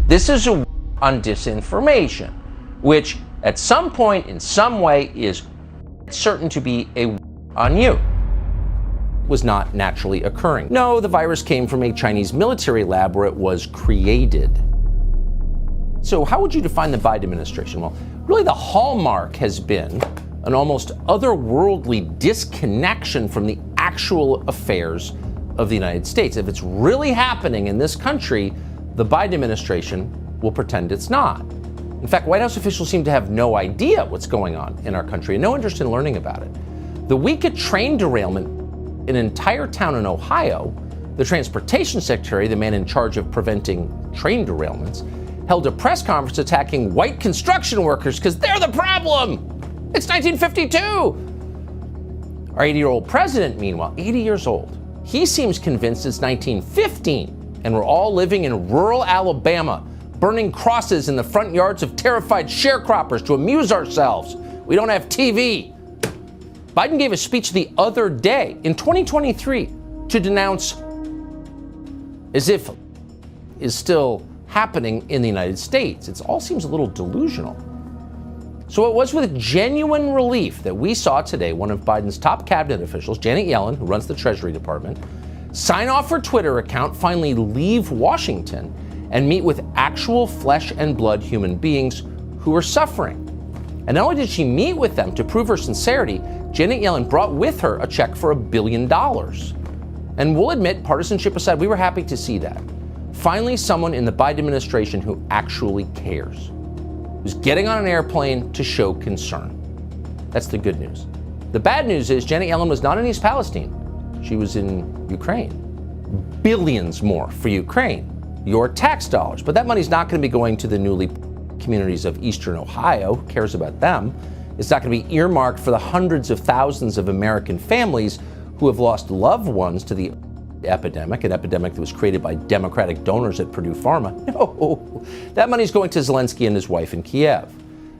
This is a war on disinformation, which at some point in some way is certain to be a war on you. Was not naturally occurring. No, the virus came from a Chinese military lab where it was created. So how would you define the Biden administration? Well, really the hallmark has been an almost otherworldly disconnection from the actual affairs of the United States. If it's really happening in this country, the Biden administration will pretend it's not. In fact, White House officials seem to have no idea what's going on in our country and no interest in learning about it. The week a train derailment in an entire town in Ohio, the transportation secretary, the man in charge of preventing train derailments, held a press conference attacking white construction workers because they're the problem. It's 1952. Our 80-year-old president, meanwhile, 80 years old, he seems convinced it's 1915 and we're all living in rural Alabama, burning crosses in the front yards of terrified sharecroppers to amuse ourselves. We don't have TV. Biden gave a speech the other day in 2023 to denounce as if is still happening in the United States. It all seems a little delusional. So it was with genuine relief that we saw today one of Biden's top cabinet officials, Janet Yellen, who runs the Treasury Department, sign off her Twitter account, finally leave Washington and meet with actual flesh and blood human beings who are suffering. And not only did she meet with them to prove her sincerity, Janet Yellen brought with her a check for $1 billion. And we'll admit, partisanship aside, we were happy to see that. Finally, someone in the Biden administration who actually cares, who's getting on an airplane to show concern. That's the good news. The bad news is Janet Yellen was not in East Palestine. She was in Ukraine. Billions more for Ukraine, your tax dollars. But that money's not going to be going to the newly communities of Eastern Ohio. Who cares about them? It's not going to be earmarked for the hundreds of thousands of American families who have lost loved ones to the epidemic, an epidemic that was created by Democratic donors at Purdue Pharma. No, that money's going to Zelensky and his wife in Kiev.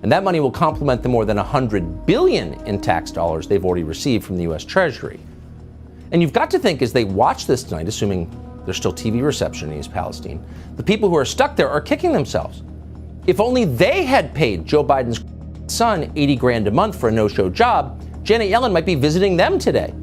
And that money will complement the more than $100 billion in tax dollars they've already received from the U.S. Treasury. And you've got to think, as they watch this tonight, assuming there's still TV reception in East Palestine, the people who are stuck there are kicking themselves. If only they had paid Joe Biden's son $80,000 a month for a no-show job, Janet Yellen might be visiting them today.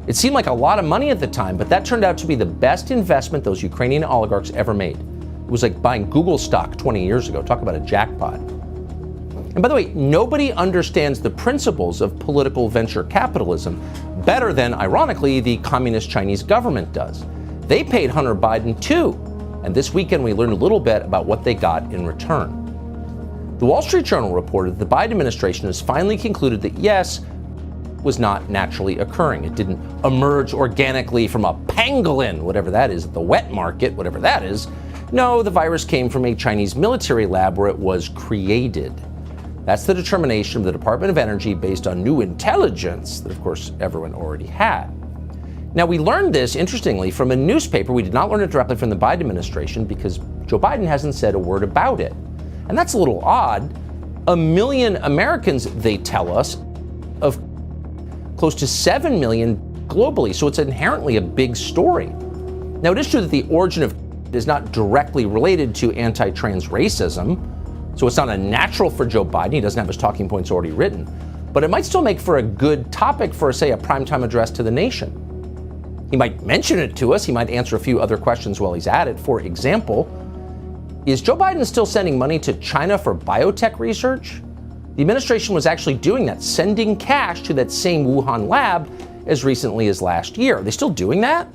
It seemed like a lot of money at the time, but that turned out to be the best investment those Ukrainian oligarchs ever made. It was like buying Google stock 20 years ago. Talk about a jackpot. And by the way, nobody understands the principles of political venture capitalism better than, ironically, the communist Chinese government does. They paid Hunter Biden too. And this weekend we learned a little bit about what they got in return. The Wall Street Journal reported that the Biden administration has finally concluded that yes, was not naturally occurring. It didn't emerge organically from a pangolin, whatever that is, at the wet market, whatever that is. No, the virus came from a Chinese military lab where it was created. That's the determination of the Department of Energy based on new intelligence that, of course, everyone already had. Now, we learned this, interestingly, from a newspaper. We did not learn it directly from the Biden administration because Joe Biden hasn't said a word about it. And that's a little odd. 1 million Americans, they tell us, of close to 7 million globally. So it's inherently a big story. Now, it is true that the origin of is not directly related to anti-trans racism. So it's not unnatural for Joe Biden. He doesn't have his talking points already written. But it might still make for a good topic for, say, a primetime address to the nation. He might mention it to us. He might answer a few other questions while he's at it. For example, is Joe Biden still sending money to China for biotech research? The administration was actually doing that, sending cash to that same Wuhan lab as recently as last year. Are they still doing that?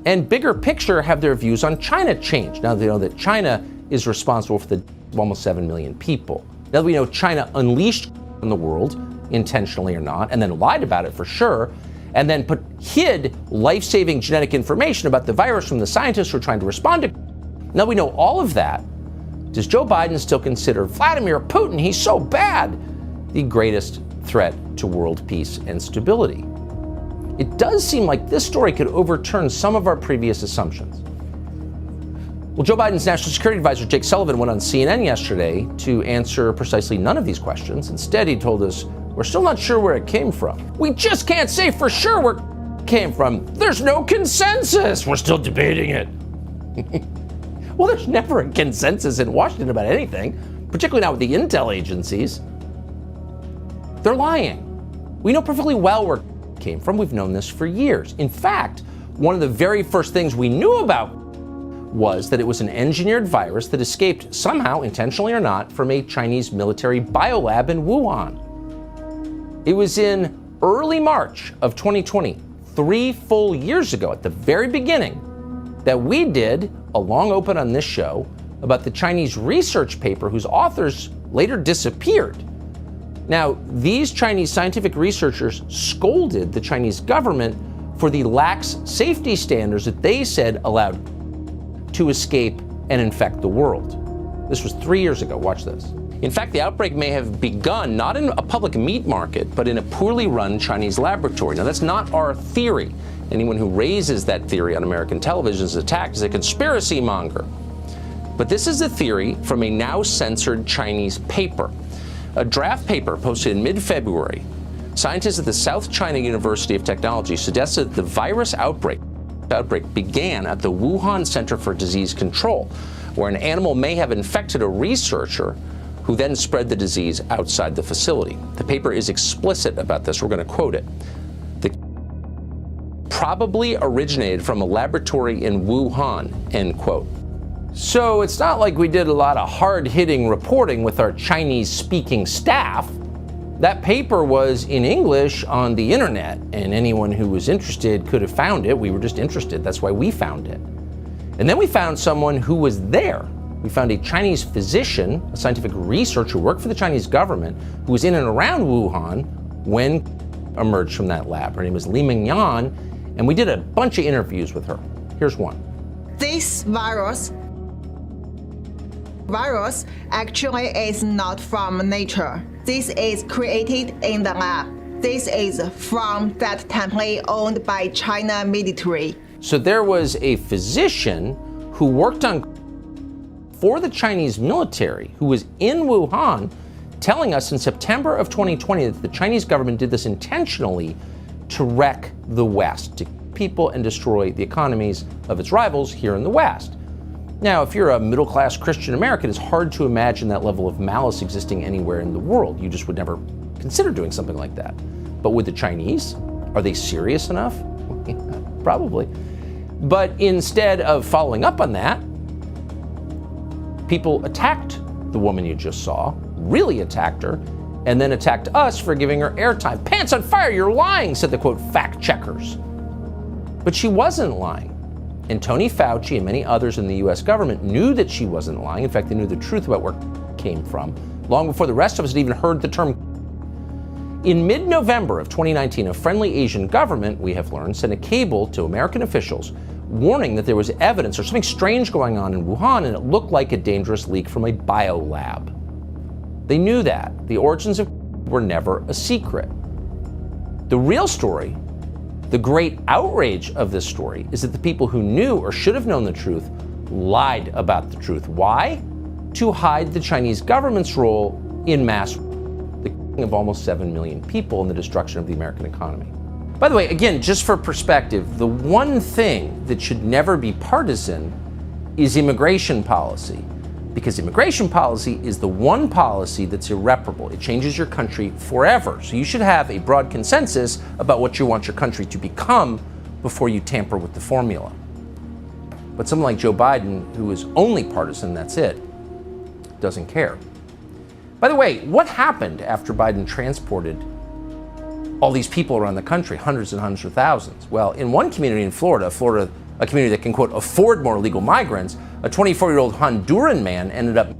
And bigger picture, have their views on China changed now that they know that China is responsible for the death of almost 7 million people? Now that we know China unleashed in the world, intentionally or not, and then lied about it for sure, and then hid life-saving genetic information about the virus from the scientists who are trying to respond to it. Now we know all of that. Does Joe Biden still consider Vladimir Putin, he's so bad, the greatest threat to world peace and stability? It does seem like this story could overturn some of our previous assumptions. Well, Joe Biden's National Security Advisor, Jake Sullivan, went on CNN yesterday to answer precisely none of these questions. Instead, he told us, we're still not sure where it came from. We just can't say for sure where it came from. There's no consensus. We're still debating it. Well, there's never a consensus in Washington about anything, particularly not with the intel agencies. They're lying. We know perfectly well where it came from. We've known this for years. In fact, one of the very first things we knew about was that it was an engineered virus that escaped somehow, intentionally or not, from a Chinese military biolab in Wuhan. It was in early March of 2020, 3 full years ago, at the very beginning, that we did a long open on this show about the Chinese research paper whose authors later disappeared. Now, these Chinese scientific researchers scolded the Chinese government for the lax safety standards that they said allowed to escape and infect the world. This was 3 years ago. Watch this. In fact, the outbreak may have begun not in a public meat market, but in a poorly run Chinese laboratory. Now, that's not our theory. Anyone who raises that theory on American television is attacked as a conspiracy monger. But this is a theory from a now censored Chinese paper. A draft paper posted in mid-February, scientists at the South China University of Technology suggested that the virus outbreak began at the Wuhan Center for Disease Control, where an animal may have infected a researcher who then spread the disease outside the facility. The paper is explicit about this. We're going to quote it. The probably originated from a laboratory in Wuhan, end quote. So it's not like we did a lot of hard-hitting reporting with our Chinese-speaking staff. That paper was in English on the internet, and anyone who was interested could have found it. We were just interested. That's why we found it. And then we found someone who was there. We found a Chinese physician, a scientific researcher who worked for the Chinese government, who was in and around Wuhan when emerged from that lab. Her name is Li Mingyan, and we did a bunch of interviews with her. Here's one. This virus actually is not from nature. This is created in the lab. This is from that template owned by China military. So there was a physician who worked for the Chinese military who was in Wuhan telling us in September of 2020 that the Chinese government did this intentionally to wreck the West, to people and destroy the economies of its rivals here in the West. Now, if you're a middle-class Christian American, it's hard to imagine that level of malice existing anywhere in the world. You just would never consider doing something like that. But with the Chinese, are they serious enough? Probably. But instead of following up on that, people attacked the woman you just saw, really attacked her, and then attacked us for giving her airtime. Pants on fire, you're lying, said the quote fact checkers. But she wasn't lying. And Tony Fauci and many others in the US government knew that she wasn't lying. In fact, they knew the truth about where it came from, long before the rest of us had even heard the term. In mid-November of 2019, a friendly Asian government, we have learned, sent a cable to American officials warning that there was evidence or something strange going on in Wuhan, and it looked like a dangerous leak from a biolab. They knew that. The origins of were never a secret. The real story, the great outrage of this story, is that the people who knew or should have known the truth lied about the truth. Why? To hide the Chinese government's role in mass the killing of almost 7 million people and the destruction of the American economy. By the way, again, just for perspective, the one thing that should never be partisan is immigration policy, because immigration policy is the one policy that's irreparable. It changes your country forever. So you should have a broad consensus about what you want your country to become before you tamper with the formula. But someone like Joe Biden, who is only partisan, that's it, doesn't care. By the way, what happened after Biden transported all these people around the country, hundreds and hundreds of thousands? Well, in one community in Florida, a community that can, quote, afford more illegal migrants, a 24-year-old Honduran man ended up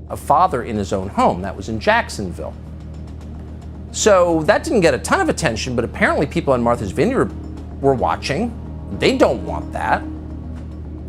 a father in his own home. That was in Jacksonville. So that didn't get a ton of attention, but apparently people on Martha's Vineyard were watching. They don't want that.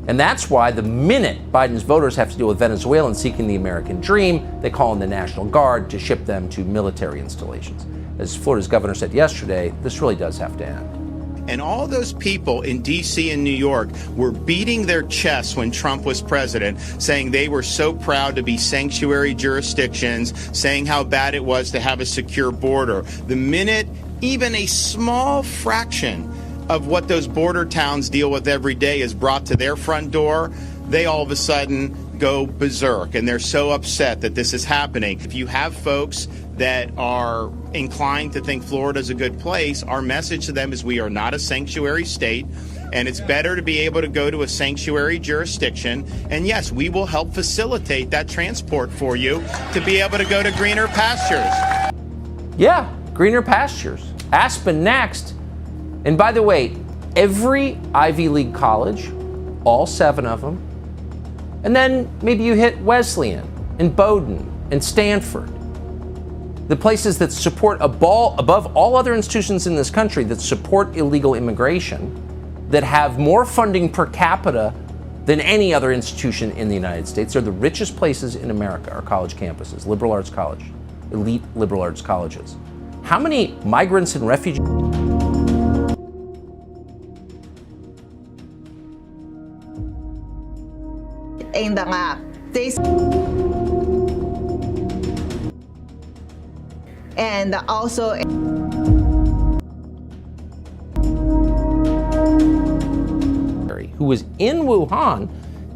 And that's why the minute Biden's voters have to deal with Venezuelans seeking the American dream, they call in the National Guard to ship them to military installations. As Florida's governor said yesterday, this really does have to end. And all those people in D.C. and New York were beating their chests when Trump was president, saying they were so proud to be sanctuary jurisdictions, saying how bad it was to have a secure border. The minute even a small fraction of what those border towns deal with every day is brought to their front door, they all of a sudden go berserk and they're so upset that this is happening. If you have folks that are inclined to think Florida is a good place, our message to them is we are not a sanctuary state, and it's better to be able to go to a sanctuary jurisdiction. And yes, we will help facilitate that transport for you to be able to go to greener pastures. Yeah, greener pastures. Aspen next. And by the way, every Ivy League college, all 7 of them, and then maybe you hit Wesleyan and Bowdoin and Stanford, the places that support above all other institutions in this country that support illegal immigration, that have more funding per capita than any other institution in the United States. They're the richest places in America, our college campuses, liberal arts college, elite liberal arts colleges. How many migrants and refugees? In the lab, this and also who was in Wuhan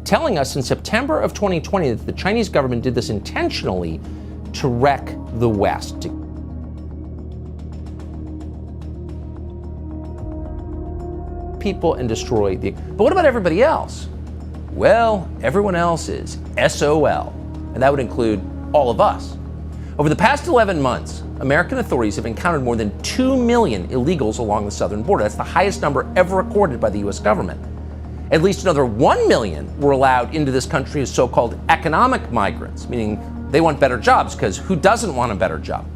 telling us in September of 2020 that the Chinese government did this intentionally to wreck the West. People and destroy the. But what about everybody else? Well, everyone else is SOL, and that would include all of us. Over the past 11 months, American authorities have encountered more than 2 million illegals along the southern border. That's the highest number ever recorded by the U.S. government. At least another 1 million were allowed into this country as so-called economic migrants, meaning they want better jobs, because who doesn't want a better job?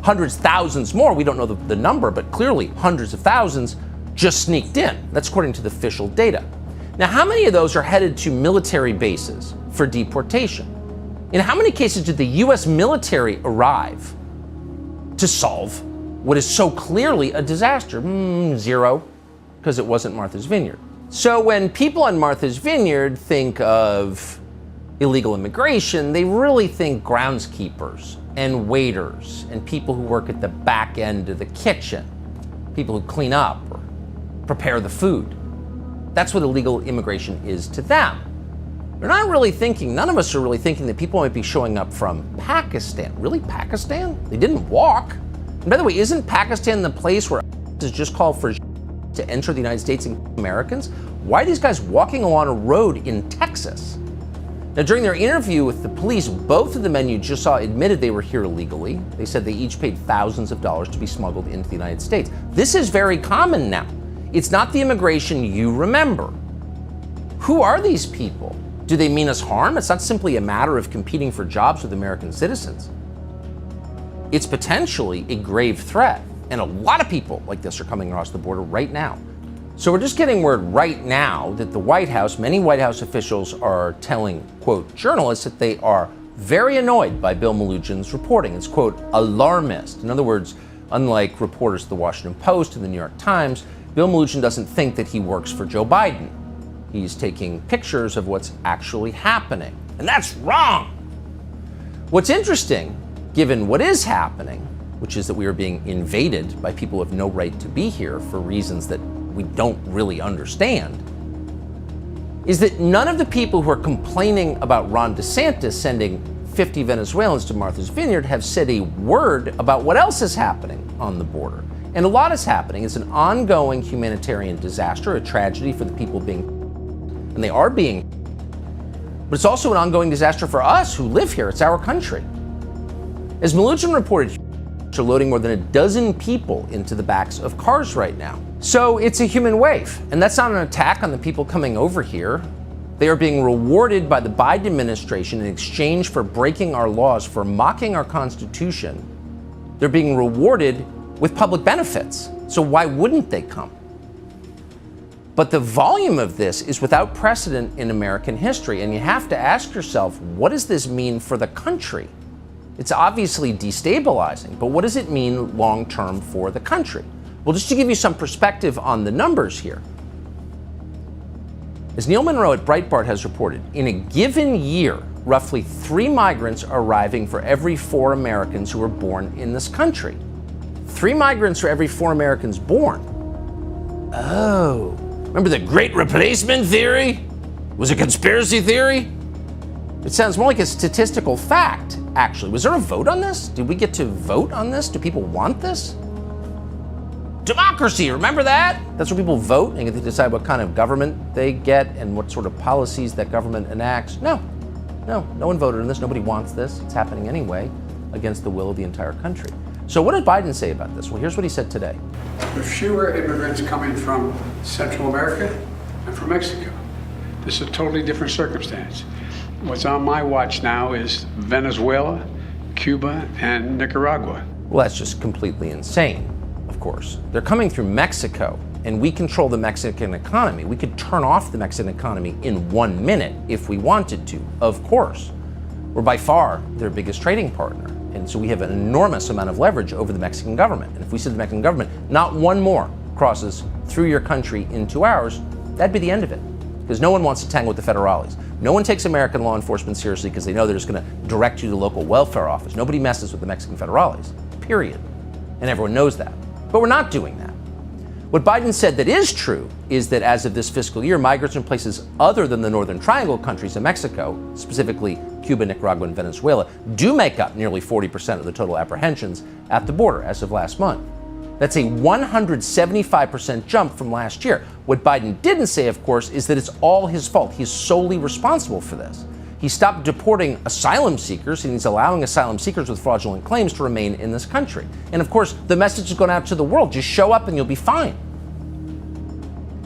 Hundreds, thousands more, we don't know the number, but clearly hundreds of thousands just sneaked in. That's according to the official data. Now, how many of those are headed to military bases for deportation? In how many cases did the U.S. military arrive to solve what is so clearly a disaster? 0, because it wasn't Martha's Vineyard. So when people on Martha's Vineyard think of illegal immigration, they really think groundskeepers and waiters and people who work at the back end of the kitchen, people who clean up or prepare the food. That's what illegal immigration is to them. They're not really thinking, none of us are really thinking that people might be showing up from Pakistan. Really, Pakistan? They didn't walk. And by the way, isn't Pakistan the place where is just called for to enter the United States and Americans? Why are these guys walking along a road in Texas? Now, during their interview with the police, both of the men you just saw admitted they were here illegally. They said they each paid thousands of dollars to be smuggled into the United States. This is very common now. It's not the immigration you remember. Who are these people? Do they mean us harm? It's not simply a matter of competing for jobs with American citizens. It's potentially a grave threat. And a lot of people like this are coming across the border right now. So we're just getting word right now that the White House, many White House officials are telling, quote, journalists that they are very annoyed by Bill Melugин's reporting. It's, quote, alarmist. In other words, unlike reporters at the Washington Post and the New York Times, Bill Melugin doesn't think that he works for Joe Biden. He's taking pictures of what's actually happening. And that's wrong. What's interesting, given what is happening, which is that we are being invaded by people who have no right to be here for reasons that we don't really understand, is that none of the people who are complaining about Ron DeSantis sending 50 Venezuelans to Martha's Vineyard have said a word about what else is happening on the border. And a lot is happening. It's an ongoing humanitarian disaster, a tragedy for the people being, and they are being, but it's also an ongoing disaster for us who live here. It's our country. As Melugin reported, are loading more than a dozen people into the backs of cars right now. So it's a human wave, and that's not an attack on the people coming over here. They are being rewarded by the Biden administration in exchange for breaking our laws, for mocking our Constitution. They're being rewarded with public benefits. So why wouldn't they come? But the volume of this is without precedent in American history, and you have to ask yourself, what does this mean for the country? It's obviously destabilizing, but what does it mean long-term for the country? Well, just to give you some perspective on the numbers here, as Neil Monroe at Breitbart has reported, in a given year, roughly 3 migrants are arriving for every 4 Americans who are born in this country. 3 migrants for every 4 Americans born. Oh, remember the Great Replacement theory? Was it conspiracy theory? It sounds more like a statistical fact, actually. Was there a vote on this? Did we get to vote on this? Do people want this? Democracy, remember that? That's where people vote and get to decide what kind of government they get and what sort of policies that government enacts. No one voted on this. Nobody wants this. It's happening anyway against the will of the entire country. So what did Biden say about this? Well, here's what he said today. There's fewer immigrants coming from Central America and from Mexico. This is a totally different circumstance. What's on my watch now is Venezuela, Cuba, and Nicaragua. Well, that's just completely insane, of course. They're coming through Mexico, and we control the Mexican economy. We could turn off the Mexican economy in 1 minute if we wanted to, of course. We're by far their biggest trading partner. And so we have an enormous amount of leverage over the Mexican government. And if we said to the Mexican government, not one more crosses through your country into ours, that'd be the end of it. Because no one wants to tangle with the federales. No one takes American law enforcement seriously because they know they're just going to direct you to the local welfare office. Nobody messes with the Mexican federales, period. And everyone knows that. But we're not doing that. What Biden said that is true is that as of this fiscal year, migrants from places other than the Northern Triangle countries of Mexico, specifically Cuba, Nicaragua, and Venezuela, do make up nearly 40% of the total apprehensions at the border as of last month. That's a 175% jump from last year. What Biden didn't say, of course, is that it's all his fault. He's solely responsible for this. He stopped deporting asylum seekers, and he's allowing asylum seekers with fraudulent claims to remain in this country. And of course, the message is going out to the world. Just show up and you'll be fine.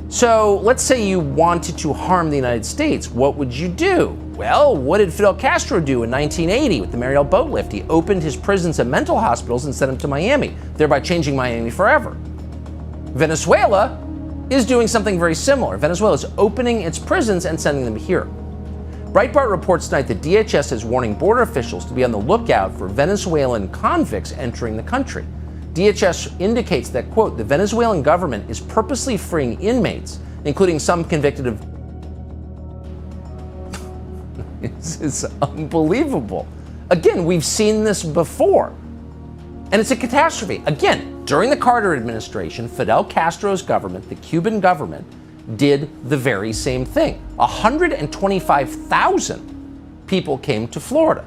So let's say you wanted to harm the United States. What would you do? Well, what did Fidel Castro do in 1980 with the Mariel boat lift? He opened his prisons and mental hospitals and sent them to Miami, thereby changing Miami forever. Venezuela is doing something very similar. Venezuela is opening its prisons and sending them here. Breitbart reports tonight that DHS is warning border officials to be on the lookout for Venezuelan convicts entering the country. DHS indicates that, quote, the Venezuelan government is purposely freeing inmates, including some convicted of... It's unbelievable. Again, we've seen this before. And it's a catastrophe. Again, during the Carter administration, Fidel Castro's government, the Cuban government, did the very same thing. 125,000 people came to Florida.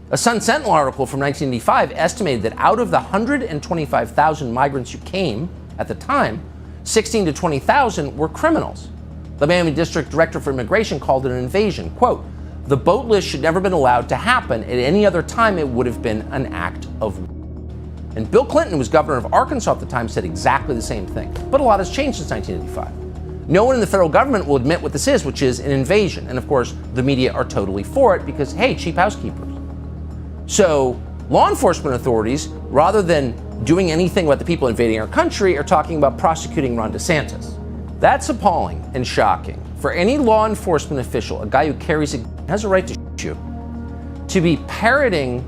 A Sun Sentinel article from 1985 estimated that out of the 125,000 migrants who came at the time, 16 to 20,000 were criminals. The Miami District Director for Immigration called it an invasion. Quote, the boat lift should never have been allowed to happen. At any other time, it would have been an act of war. And Bill Clinton, who was governor of Arkansas at the time, said exactly the same thing. But a lot has changed since 1985. No one in the federal government will admit what this is, which is an invasion. And of course, the media are totally for it because, hey, cheap housekeepers. So law enforcement authorities, rather than doing anything about the people invading our country, are talking about prosecuting Ron DeSantis. That's appalling and shocking. For any law enforcement official, a guy who carries a gun has a right to shoot you, to be parroting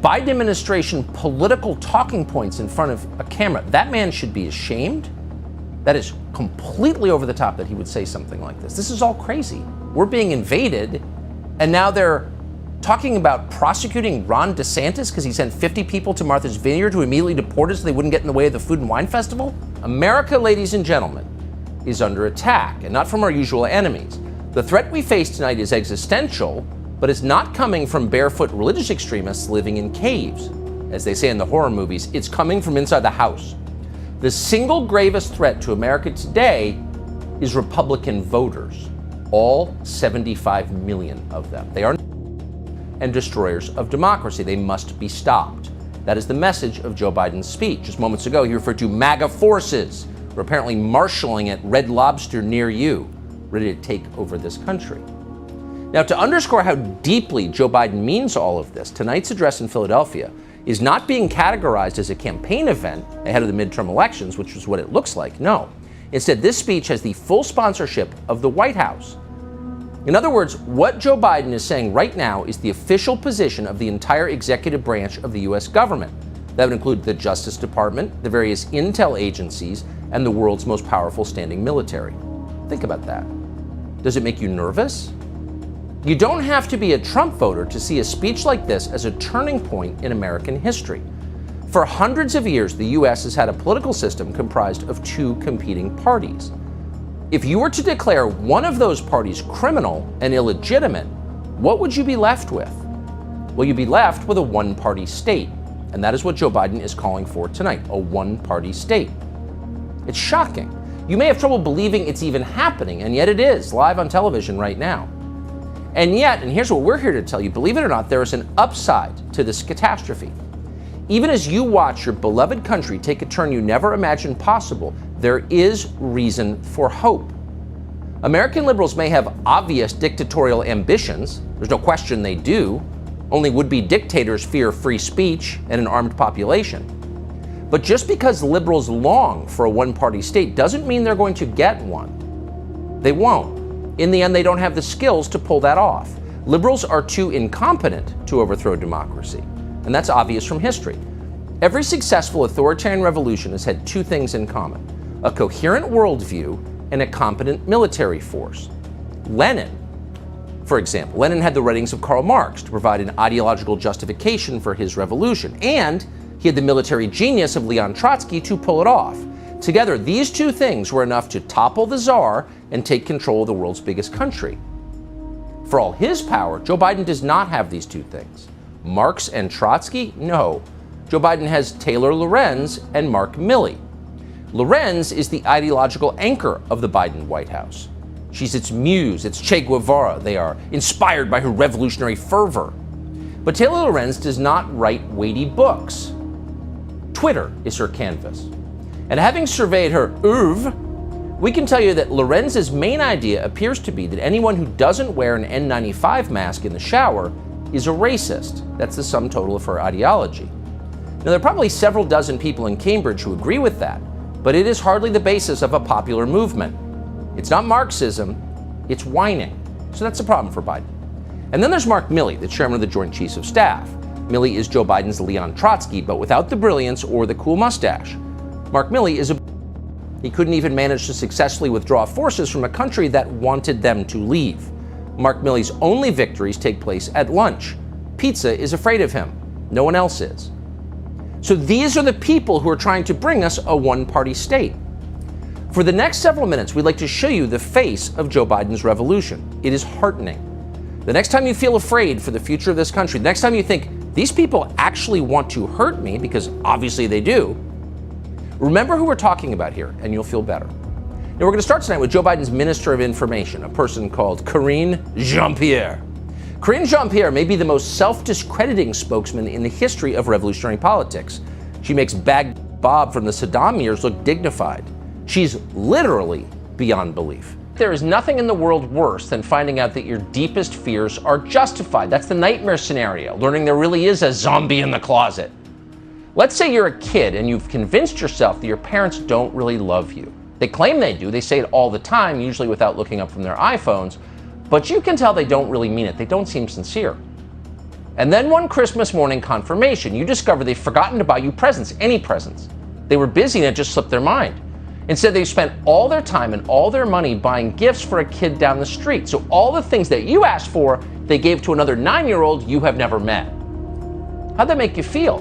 Biden administration political talking points in front of a camera, that man should be ashamed. That is completely over the top that he would say something like this. This is all crazy. We're being invaded, and now they're talking about prosecuting Ron DeSantis because he sent 50 people to Martha's Vineyard who immediately deported so they wouldn't get in the way of the Food and Wine Festival? America, ladies and gentlemen, is under attack, and not from our usual enemies. The threat we face tonight is existential, but it's not coming from barefoot religious extremists living in caves. As they say in the horror movies, it's coming from inside the house. The single gravest threat to America today is Republican voters, all 75 million of them. They are and destroyers of democracy. They must be stopped. That is the message of Joe Biden's speech. Just moments ago, he referred to MAGA forces who are apparently marshaling at Red Lobster near you, ready to take over this country. Now, to underscore how deeply Joe Biden means all of this, tonight's address in Philadelphia is not being categorized as a campaign event ahead of the midterm elections, which is what it looks like. No. Instead, this speech has the full sponsorship of the White House. In other words, what Joe Biden is saying right now is the official position of the entire executive branch of the U.S. government. That would include the Justice Department, the various intel agencies, and the world's most powerful standing military. Think about that. Does it make you nervous? You don't have to be a Trump voter to see a speech like this as a turning point in American history. For hundreds of years, the U.S. has had a political system comprised of two competing parties. If you were to declare one of those parties criminal and illegitimate, what would you be left with? Well, you'd be left with a one-party state. And that is what Joe Biden is calling for tonight, a one-party state. It's shocking. You may have trouble believing it's even happening, and yet it is, live on television right now. And yet, and here's what we're here to tell you, believe it or not, there is an upside to this catastrophe. Even as you watch your beloved country take a turn you never imagined possible, there is reason for hope. American liberals may have obvious dictatorial ambitions. There's no question they do. Only would-be dictators fear free speech and an armed population. But just because liberals long for a one-party state doesn't mean they're going to get one. They won't. In the end, they don't have the skills to pull that off. Liberals are too incompetent to overthrow democracy, and that's obvious from history. Every successful authoritarian revolution has had two things in common: a coherent worldview and a competent military force. Lenin, for example, Lenin had the writings of Karl Marx to provide an ideological justification for his revolution, and he had the military genius of Leon Trotsky to pull it off. Together, these two things were enough to topple the Tsar and take control of the world's biggest country. For all his power, Joe Biden does not have these two things. Marx and Trotsky? No. Joe Biden has Taylor Lorenz and Mark Milley. Lorenz is the ideological anchor of the Biden White House. She's its muse, its Che Guevara. They are inspired by her revolutionary fervor. But Taylor Lorenz does not write weighty books. Twitter is her canvas. And having surveyed her oeuvre, we can tell you that Lorenz's main idea appears to be that anyone who doesn't wear an N95 mask in the shower is a racist. That's the sum total of her ideology. Now, there are probably several dozen people in Cambridge who agree with that, but it is hardly the basis of a popular movement. It's not Marxism, it's whining. So that's a problem for Biden. And then there's Mark Milley, the chairman of the Joint Chiefs of Staff. Milley is Joe Biden's Leon Trotsky, but without the brilliance or the cool mustache. Mark Milley is he couldn't even manage to successfully withdraw forces from a country that wanted them to leave. Mark Milley's only victories take place at lunch. Pizza is afraid of him. No one else is. So these are the people who are trying to bring us a one-party state. For the next several minutes, we'd like to show you the face of Joe Biden's revolution. It is heartening. The next time you feel afraid for the future of this country, the next time you think, these people actually want to hurt me, because obviously they do, remember who we're talking about here, and you'll feel better. Now, we're going to start tonight with Joe Biden's Minister of Information, a person called Karine Jean-Pierre. Karine Jean-Pierre may be the most self-discrediting spokesman in the history of revolutionary politics. She makes Baghdad Bob from the Saddam years look dignified. She's literally beyond belief. There is nothing in the world worse than finding out that your deepest fears are justified. That's the nightmare scenario, learning there really is a zombie in the closet. Let's say you're a kid and you've convinced yourself that your parents don't really love you. They claim they do. They say it all the time, usually without looking up from their iPhones, but you can tell they don't really mean it. They don't seem sincere. And then one Christmas morning confirmation, you discover they've forgotten to buy you presents, any presents. They were busy and it just slipped their mind. Instead, they've spent all their time and all their money buying gifts for a kid down the street. So all the things that you asked for, they gave to another 9-year-old you have never met. How'd that make you feel?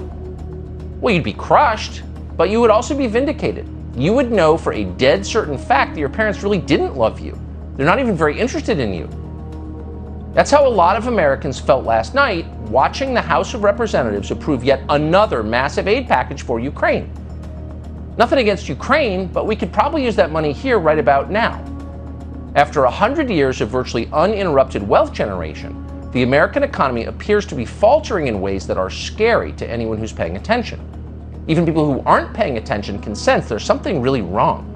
Well, you'd be crushed, but you would also be vindicated. You would know for a dead certain fact that your parents really didn't love you. They're not even very interested in you. That's how a lot of Americans felt last night watching the House of Representatives approve yet another massive aid package for Ukraine. Nothing against Ukraine, but we could probably use that money here right about now. After 100 years of virtually uninterrupted wealth generation, the American economy appears to be faltering in ways that are scary to anyone who's paying attention. Even people who aren't paying attention can sense there's something really wrong.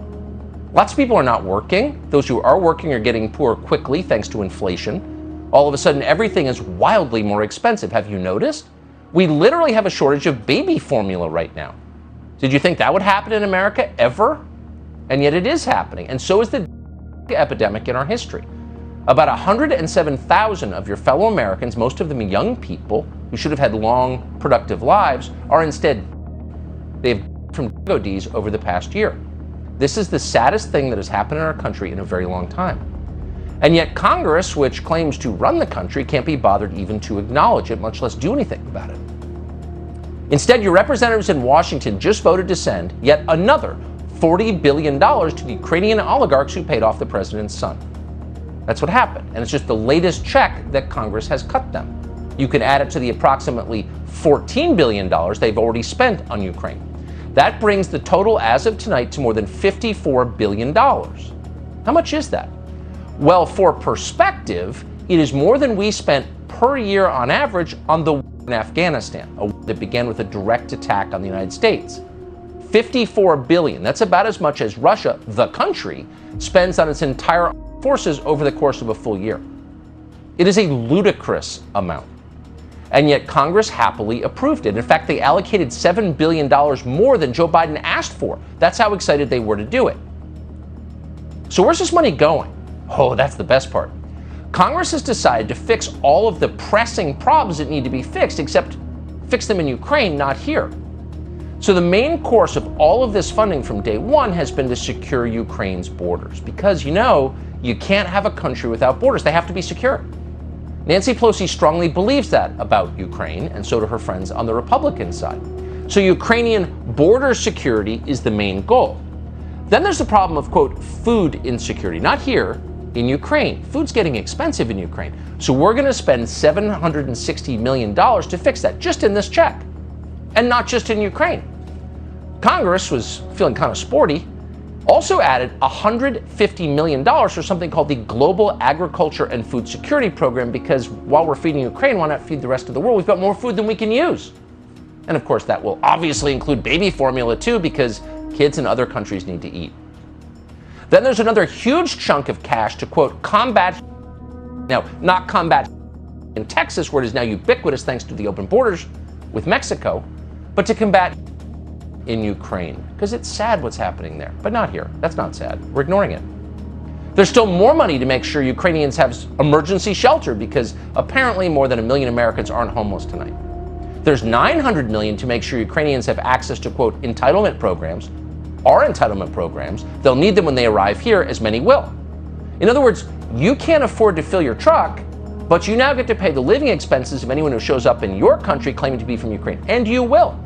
Lots of people are not working. Those who are working are getting poor quickly thanks to inflation. All of a sudden, everything is wildly more expensive. Have you noticed? We literally have a shortage of baby formula right now. Did you think that would happen in America ever? And yet it is happening. And so is the epidemic in our history. About 107,000 of your fellow Americans, most of them young people who should have had long, productive lives, are instead, they've from DODs over the past year. This is the saddest thing that has happened in our country in a very long time. And yet Congress, which claims to run the country, can't be bothered even to acknowledge it, much less do anything about it. Instead, your representatives in Washington just voted to send yet another $40 billion to the Ukrainian oligarchs who paid off the president's son. That's what happened, and it's just the latest check that Congress has cut them. You can add it to the approximately $14 billion they've already spent on Ukraine. That brings the total as of tonight to more than $54 billion. How much is that? Well, for perspective, it is more than we spent per year on average on the war in Afghanistan, a war that began with a direct attack on the United States. $54 billion, that's about as much as Russia, the country, spends on its entire forces over the course of a full year. It is a ludicrous amount. And yet Congress happily approved it. In fact, they allocated $7 billion more than Joe Biden asked for. That's how excited they were to do it. So where's this money going? Oh, that's the best part. Congress has decided to fix all of the pressing problems that need to be fixed, except fix them in Ukraine, not here. So the main course of all of this funding from day one has been to secure Ukraine's borders, because you can't have a country without borders. They have to be secure. Nancy Pelosi strongly believes that about Ukraine, and so do her friends on the Republican side. So Ukrainian border security is the main goal. Then there's the problem of, quote, food insecurity. Not here, in Ukraine. Food's getting expensive in Ukraine. So we're going to spend $760 million to fix that, just in this check. And not just in Ukraine. Congress was feeling kind of sporty, also added $150 million for something called the Global Agriculture and Food Security Program, because while we're feeding Ukraine, why not feed the rest of the world? We've got more food than we can use. And of course, that will obviously include baby formula too, because kids in other countries need to eat. Then there's another huge chunk of cash to, quote, combat, now, not combat in Texas, where it is now ubiquitous thanks to the open borders with Mexico, but to combat in Ukraine, because it's sad what's happening there, but not here. That's not sad. We're ignoring it. There's still more money to make sure Ukrainians have emergency shelter, because apparently more than 1 million Americans aren't homeless tonight. There's $900 million to make sure Ukrainians have access to, quote, entitlement programs, our entitlement programs. They'll need them when they arrive here, as many will. In other words, you can't afford to fill your truck, but you now get to pay the living expenses of anyone who shows up in your country claiming to be from Ukraine, and you will.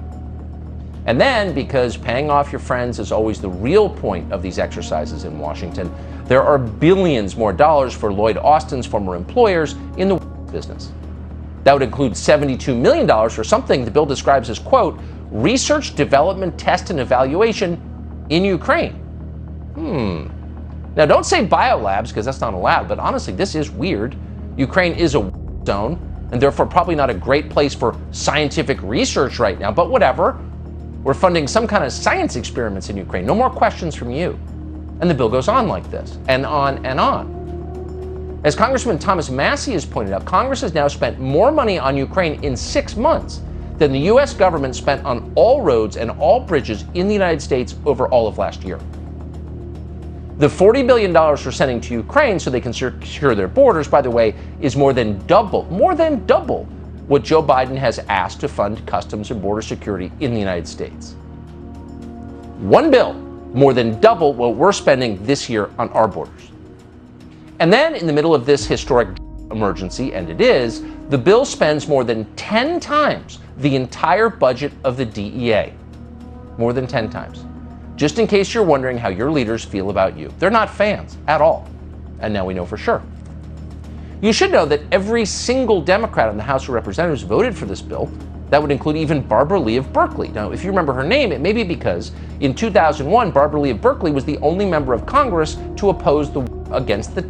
And then, because paying off your friends is always the real point of these exercises in Washington, there are billions more dollars for Lloyd Austin's former employers in the business. That would include $72 million for something the bill describes as, quote, research, development, test, and evaluation in Ukraine. Now, don't say biolabs, because that's not allowed, but honestly, this is weird. Ukraine is a zone, and therefore probably not a great place for scientific research right now, but whatever. We're funding some kind of science experiments in Ukraine. No more questions from you. And the bill goes on like this, and on and on. As Congressman Thomas Massie has pointed out, Congress has now spent more money on Ukraine in 6 months than the U.S. government spent on all roads and all bridges in the United States over all of last year. The $40 billion we're sending to Ukraine so they can secure their borders, by the way, is more than double what Joe Biden has asked to fund customs and border security in the United States. One bill, more than double what we're spending this year on our borders. And then in the middle of this historic emergency, and it is, the bill spends more than 10 times the entire budget of the DEA. More than 10 times. Just in case you're wondering how your leaders feel about you. They're not fans at all. And now we know for sure. You should know that every single Democrat in the House of Representatives voted for this bill. That would include even Barbara Lee of Berkeley. Now, if you remember her name, it may be because in 2001, Barbara Lee of Berkeley was the only member of Congress to oppose the war against the...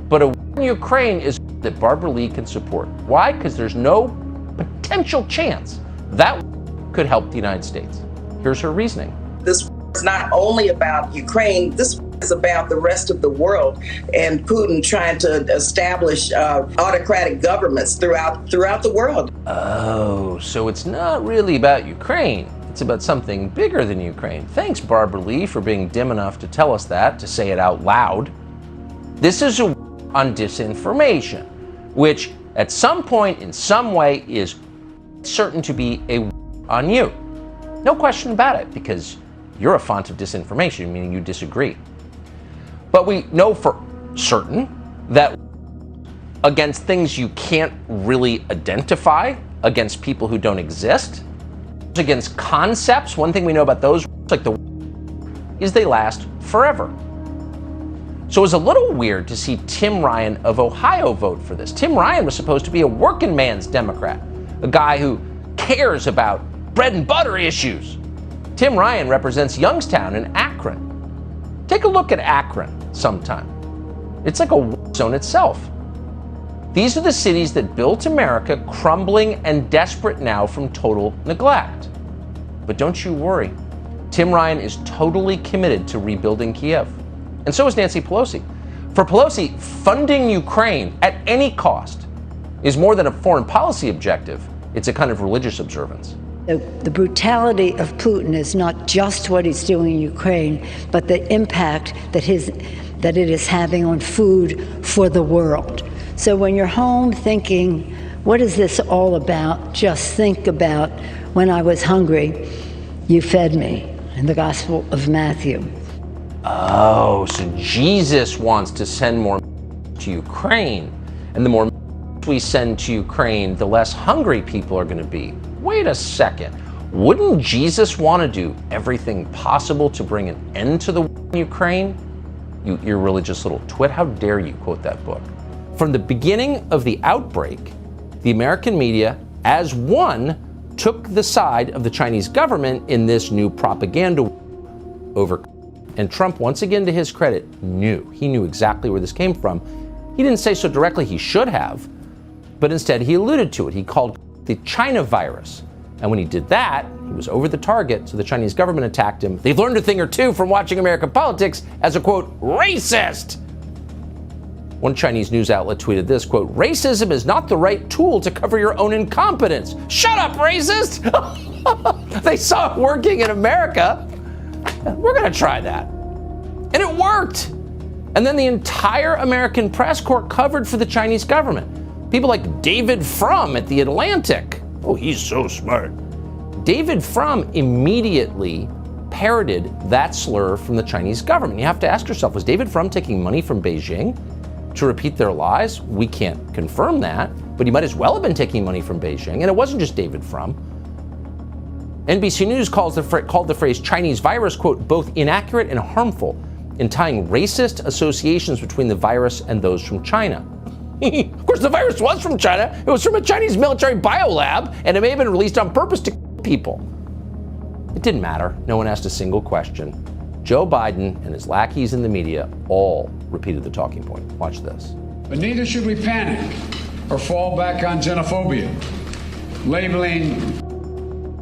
But a war in Ukraine is that Barbara Lee can support. Why? Because there's no potential chance that could help the United States. Here's her reasoning. This is not only about Ukraine, this is about the rest of the world and Putin trying to establish autocratic governments throughout the world. Oh, so it's not really about Ukraine. It's about something bigger than Ukraine. Thanks, Barbara Lee, for being dim enough to tell us that, to say it out loud. This is a war on disinformation, which at some point in some way is certain to be a war on you. No question about it, because you're a font of disinformation, meaning you disagree. But we know for certain that against things you can't really identify, against people who don't exist, against concepts, one thing we know about those like the is they last forever. So it was a little weird to see Tim Ryan of Ohio vote for this. Tim Ryan was supposed to be a working man's Democrat, a guy who cares about bread and butter issues. Tim Ryan represents Youngstown in Akron. Take a look at Akron sometime. It's like a war zone itself. These are the cities that built America, crumbling and desperate now from total neglect. But don't you worry, Tim Ryan is totally committed to rebuilding Kiev. And so is Nancy Pelosi. For Pelosi, funding Ukraine at any cost is more than a foreign policy objective. It's a kind of religious observance. The brutality of Putin is not just what he's doing in Ukraine, but the impact that it is having on food for the world. So when you're home thinking, what is this all about? Just think about when I was hungry, you fed me, in the Gospel of Matthew. Oh, so Jesus wants to send more to Ukraine. And the more we send to Ukraine, the less hungry people are going to be. Wait a second. Wouldn't Jesus want to do everything possible to bring an end to the war in Ukraine? You religious little twit. How dare you quote that book? From the beginning of the outbreak, the American media, as one, took the side of the Chinese government in this new propaganda over. And Trump, once again, to his credit, knew. He knew exactly where this came from. He didn't say so directly, he should have, but instead he alluded to it. He called the China virus. And when he did that, he was over the target, so the Chinese government attacked him. They've learned a thing or two from watching American politics as a, quote, racist. One Chinese news outlet tweeted this, quote, racism is not the right tool to cover your own incompetence. Shut up, racist! They saw it working in America. We're going to try that. And it worked. And then the entire American press corps covered for the Chinese government. People like David Frum at The Atlantic. Oh, he's so smart. David Frum immediately parroted that slur from the Chinese government. You have to ask yourself, was David Frum taking money from Beijing to repeat their lies? We can't confirm that, but he might as well have been taking money from Beijing. And it wasn't just David Frum. NBC News called the phrase Chinese virus, quote, both inaccurate and harmful in tying racist associations between the virus and those from China. Of course, the virus was from China. It was from a Chinese military biolab, and it may have been released on purpose to kill people. It didn't matter. No one asked a single question. Joe Biden and his lackeys in the media all repeated the talking point. Watch this. But neither should we panic or fall back on xenophobia, labeling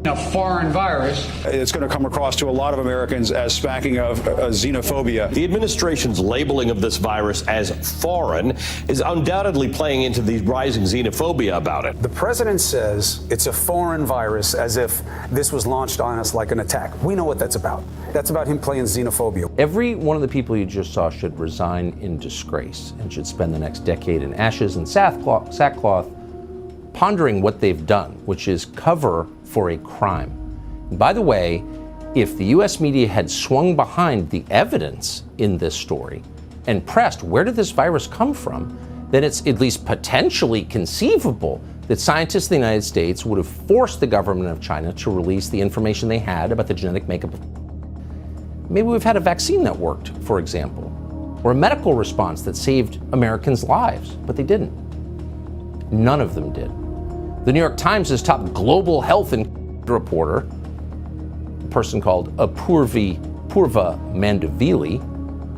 a foreign virus. It's going to come across to a lot of Americans as smacking of xenophobia. The administration's labeling of this virus as foreign is undoubtedly playing into the rising xenophobia about it. The president says it's a foreign virus as if this was launched on us like an attack. We know what that's about. That's about him playing xenophobia. Every one of the people you just saw should resign in disgrace and should spend the next decade in ashes and sackcloth pondering what they've done, which is cover for a crime. And by the way, if the US media had swung behind the evidence in this story and pressed where did this virus come from, then it's at least potentially conceivable that scientists in the United States would have forced the government of China to release the information they had about the genetic makeup of. Maybe we've had a vaccine that worked, for example, or a medical response that saved Americans' lives, but they didn't. None of them did. The New York Times' top global health reporter, a person called Apurva Mandavili,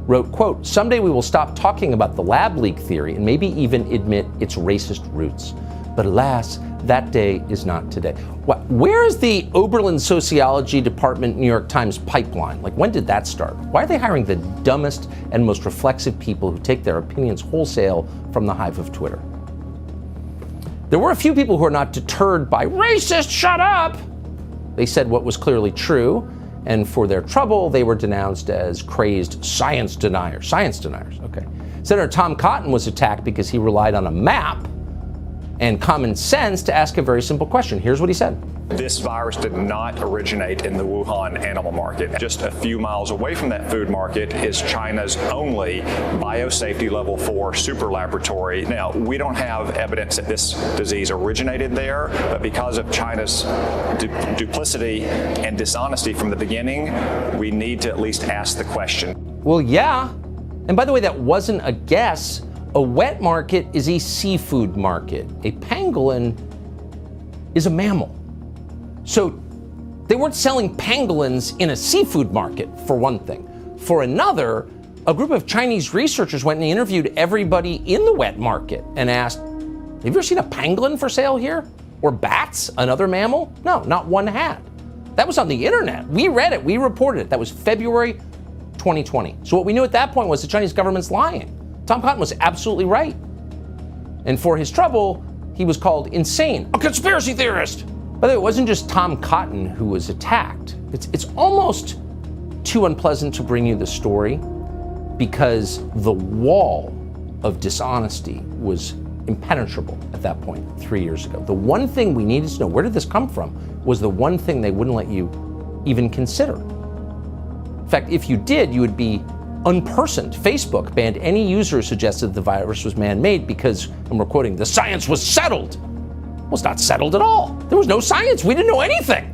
wrote, quote, someday we will stop talking about the lab leak theory and maybe even admit its racist roots. But alas, that day is not today. Where is the Oberlin Sociology Department New York Times pipeline? Like, when did that start? Why are they hiring the dumbest and most reflexive people who take their opinions wholesale from the hive of Twitter? There were a few people who are not deterred by racist, shut up. They said what was clearly true, and for their trouble, they were denounced as crazed science deniers. Science deniers, okay. Senator Tom Cotton was attacked because he relied on a map and common sense to ask a very simple question. Here's what he said. This virus did not originate in the Wuhan animal market. Just a few miles away from that food market is China's only biosafety level 4 super laboratory. Now, we don't have evidence that this disease originated there, but because of China's duplicity and dishonesty from the beginning, we need to at least ask the question. Well, yeah. And by the way, that wasn't a guess. A wet market is a seafood market. A pangolin is a mammal. So they weren't selling pangolins in a seafood market, for one thing. For another, a group of Chinese researchers went and interviewed everybody in the wet market and asked, have you ever seen a pangolin for sale here? Or bats, another mammal? No, not one had. That was on the internet. We read it, we reported it. That was February 2020. So what we knew at that point was the Chinese government's lying. Tom Cotton was absolutely right. And for his trouble, he was called insane, a conspiracy theorist. By the way, it wasn't just Tom Cotton who was attacked. It's almost too unpleasant to bring you the story because the wall of dishonesty was impenetrable at that point 3 years ago. The one thing we needed to know, where did this come from, was the one thing they wouldn't let you even consider. In fact, if you did, you would be unpersoned. Facebook banned any user who suggested the virus was man-made because, and we're quoting, the science was settled. Well, it's not settled at all. There was no science. We didn't know anything.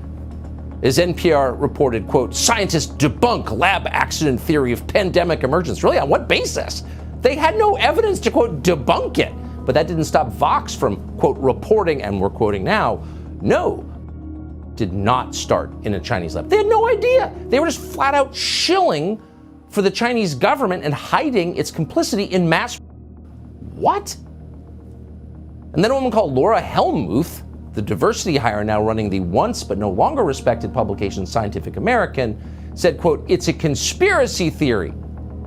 As NPR reported, quote, scientists debunk lab accident theory of pandemic emergence. Really, on what basis? They had no evidence to, quote, debunk it. But that didn't stop Vox from, quote, reporting, and we're quoting now, no, did not start in a Chinese lab. They had no idea. They were just flat out shilling for the Chinese government and hiding its complicity in mass. What? And then a woman called Laura Helmuth, the diversity hire now running the once but no longer respected publication Scientific American, said, quote, it's a conspiracy theory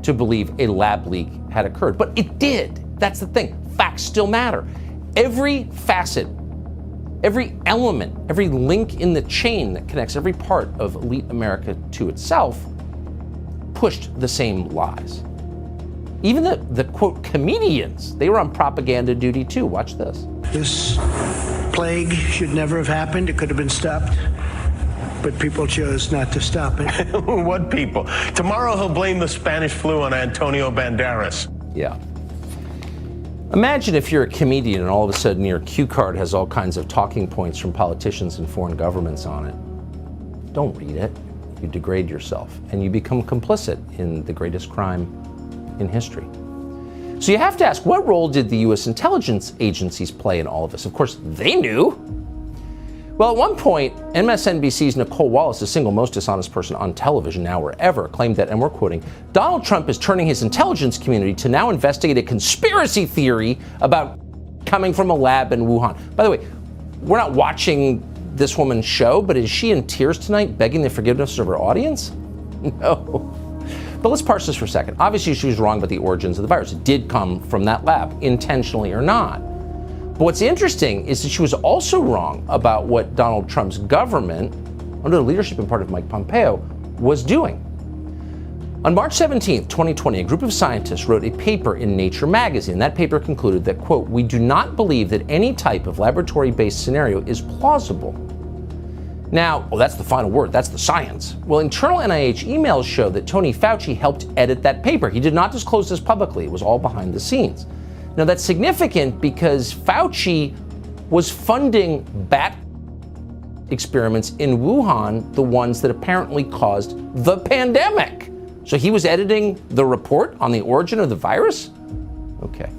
to believe a lab leak had occurred. But it did. That's the thing. Facts still matter. Every facet, every element, every link in the chain that connects every part of elite America to itself pushed the same lies. Even the quote, comedians, they were on propaganda duty too. Watch this. This plague should never have happened. It could have been stopped, but people chose not to stop it. What people? Tomorrow he'll blame the Spanish flu on Antonio Banderas. Yeah. Imagine if you're a comedian and all of a sudden your cue card has all kinds of talking points from politicians and foreign governments on it. Don't read it. You degrade yourself and you become complicit in the greatest crime in history. So you have to ask, what role did the U.S. intelligence agencies play in all of this? Of course, they knew. Well, at one point, MSNBC's Nicole Wallace, the single most dishonest person on television now or ever, claimed that, and we're quoting, Donald Trump is turning his intelligence community to now investigate a conspiracy theory about coming from a lab in Wuhan. By the way, we're not watching this woman's show, but is she in tears tonight begging the forgiveness of her audience? No. But let's parse this for a second. Obviously, she was wrong about the origins of the virus. It did come from that lab, intentionally or not. But what's interesting is that she was also wrong about what Donald Trump's government, under the leadership and part of Mike Pompeo, was doing. On March 17th, 2020, a group of scientists wrote a paper in Nature magazine. That paper concluded that, quote, we do not believe that any type of laboratory-based scenario is plausible. Now, well, that's the final word. That's the science. Well, internal NIH emails show that Tony Fauci helped edit that paper. He did not disclose this publicly. It was all behind the scenes. Now, that's significant because Fauci was funding bat experiments in Wuhan, the ones that apparently caused the pandemic. So he was editing the report on the origin of the virus? Okay.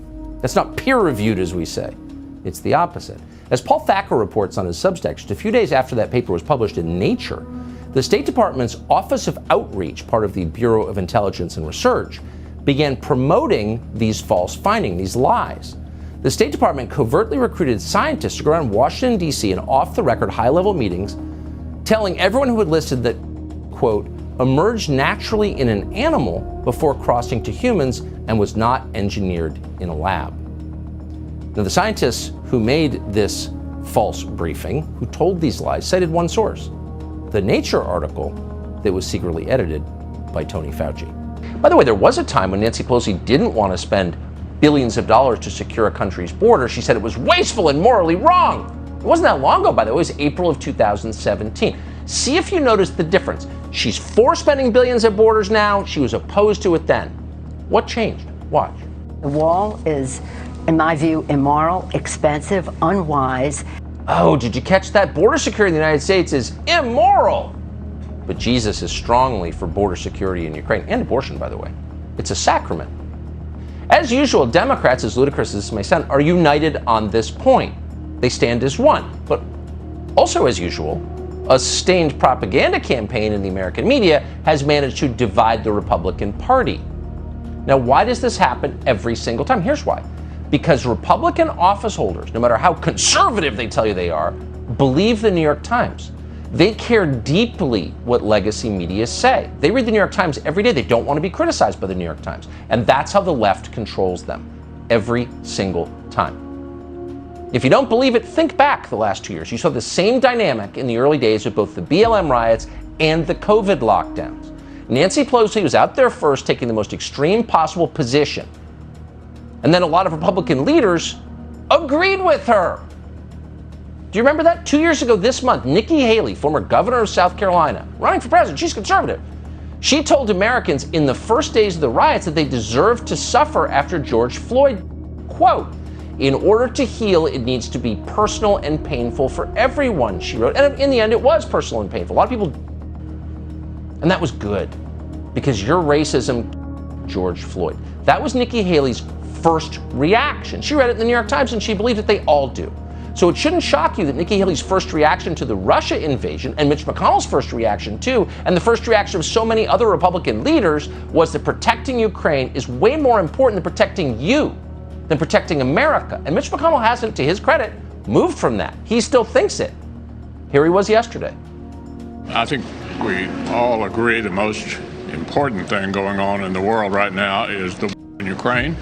That's not peer-reviewed, as we say. It's the opposite. As Paul Thacker reports on his Substack, just a few days after that paper was published in Nature, the State Department's Office of Outreach, part of the Bureau of Intelligence and Research, began promoting these false findings, these lies. The State Department covertly recruited scientists to go around Washington, D.C. in off-the-record high-level meetings, telling everyone who had listed that, quote, emerged naturally in an animal before crossing to humans and was not engineered in a lab. Now, the scientists who made this false briefing, who told these lies, cited one source, the Nature article that was secretly edited by Tony Fauci. By the way, there was a time when Nancy Pelosi didn't want to spend billions of dollars to secure a country's border. She said it was wasteful and morally wrong. It wasn't that long ago, by the way. It was April of 2017. See if you notice the difference. She's for spending billions at borders now. She was opposed to it then. What changed? Watch. The wall is, in my view, immoral, expensive, unwise. Oh, did you catch that? Border security in the United States is immoral. But Jesus is strongly for border security in Ukraine, and abortion, by the way. It's a sacrament. As usual, Democrats, as ludicrous as this may sound, are united on this point. They stand as one. But also, as usual, a sustained propaganda campaign in the American media has managed to divide the Republican Party. Now, why does this happen every single time? Here's why. Because Republican office holders, no matter how conservative they tell you they are, believe the New York Times. They care deeply what legacy media say. They read the New York Times every day. They don't want to be criticized by the New York Times. And that's how the left controls them every single time. If you don't believe it, think back the last 2 years. You saw the same dynamic in the early days of both the BLM riots and the COVID lockdowns. Nancy Pelosi was out there first, taking the most extreme possible position. And then a lot of Republican leaders agreed with her. Do you remember that? 2 years ago this month, Nikki Haley, former governor of South Carolina, running for president, she's conservative. She told Americans in the first days of the riots that they deserved to suffer after George Floyd, quote, "In order to heal, it needs to be personal and painful for everyone," she wrote. And in the end, it was personal and painful. A lot of people, and that was good, because your racism, George Floyd. That was Nikki Haley's first reaction. She read it in the New York Times and she believed that they all do. So it shouldn't shock you that Nikki Haley's first reaction to the Russia invasion, and Mitch McConnell's first reaction too, and the first reaction of so many other Republican leaders, was that protecting Ukraine is way more important than protecting you, than protecting America. And Mitch McConnell hasn't, to his credit, moved from that. He still thinks it. Here he was yesterday. I think we all agree the most important thing going on in the world right now is the war in Ukraine.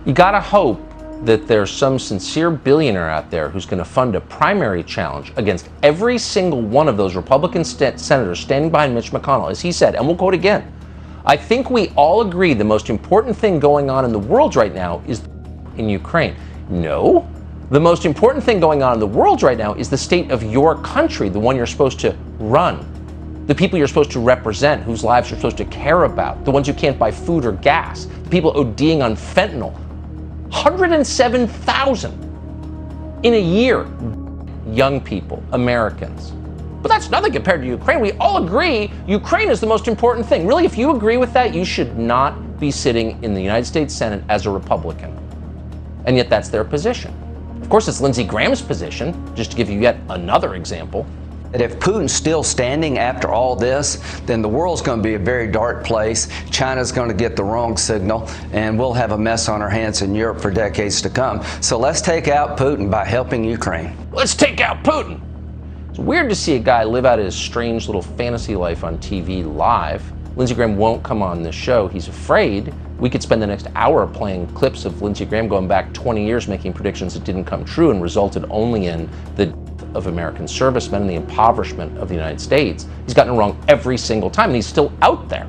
You gotta hope that there's some sincere billionaire out there who's going to fund a primary challenge against every single one of those Republican senators standing behind Mitch McConnell. As he said, and we'll quote again, "I think we all agree the most important thing going on in the world right now is in Ukraine." No, the most important thing going on in the world right now is the state of your country, the one you're supposed to run, the people you're supposed to represent, whose lives you're supposed to care about, the ones who can't buy food or gas, the people ODing on fentanyl. 107,000 in a year, young people, Americans. But that's nothing compared to Ukraine. We all agree Ukraine is the most important thing. Really, if you agree with that, you should not be sitting in the United States Senate as a Republican. And yet that's their position. Of course, it's Lindsey Graham's position, just to give you yet another example. That if Putin's still standing after all this, then the world's going to be a very dark place. China's going to get the wrong signal, and we'll have a mess on our hands in Europe for decades to come. So let's take out Putin by helping Ukraine. Let's take out Putin. It's weird to see a guy live out his strange little fantasy life on TV live. Lindsey Graham won't come on this show. He's afraid. We could spend the next hour playing clips of Lindsey Graham going back 20 years making predictions that didn't come true and resulted only in the of American servicemen and the impoverishment of the United States. He's gotten it wrong every single time, and he's still out there.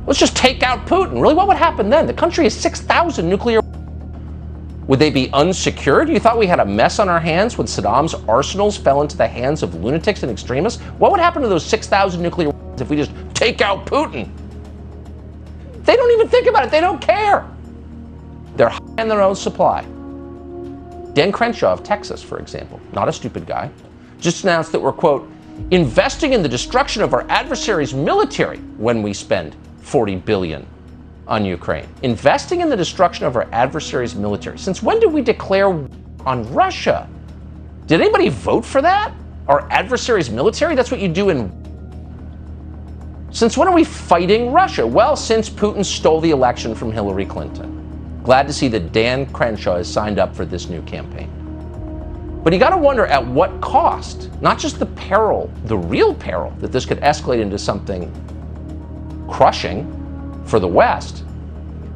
Let's just take out Putin. Really, what would happen then? The country has 6,000 nuclear. Would they be unsecured? You thought we had a mess on our hands when Saddam's arsenals fell into the hands of lunatics and extremists? What would happen to those 6,000 nuclear if we just take out Putin? They don't even think about it. They don't care. They're high on their own supply. Dan Crenshaw of Texas, for example, not a stupid guy, just announced that we're, quote, investing in the destruction of our adversary's military when we spend $40 billion on Ukraine. Investing in the destruction of our adversary's military. Since when did we declare on Russia? Did anybody vote for that? Our adversary's military? That's what you do in... Since when are we fighting Russia? Well, since Putin stole the election from Hillary Clinton. Glad to see that Dan Crenshaw has signed up for this new campaign. But you got to wonder at what cost, not just the peril, the real peril that this could escalate into something crushing for the West,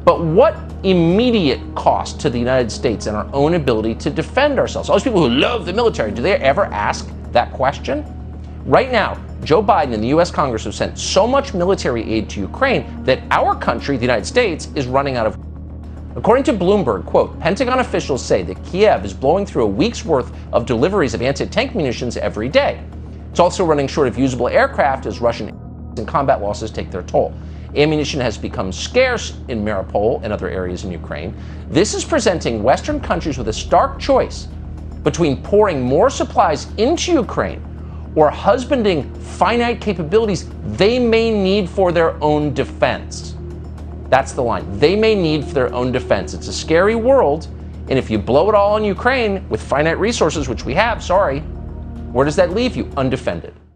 but what immediate cost to the United States and our own ability to defend ourselves? All those people who love the military, do they ever ask that question? Right now, Joe Biden and the U.S. Congress have sent so much military aid to Ukraine that our country, the United States, is running out of According to Bloomberg, quote, Pentagon officials say that Kiev is blowing through a week's worth of deliveries of anti-tank munitions every day. It's also running short of usable aircraft as Russian and combat losses take their toll. Ammunition has become scarce in Mariupol and other areas in Ukraine. This is presenting Western countries with a stark choice between pouring more supplies into Ukraine or husbanding finite capabilities they may need for their own defense. That's the line. They may need for their own defense. It's a scary world, and if you blow it all on Ukraine with finite resources, which we have, sorry, where does that leave you? Undefended.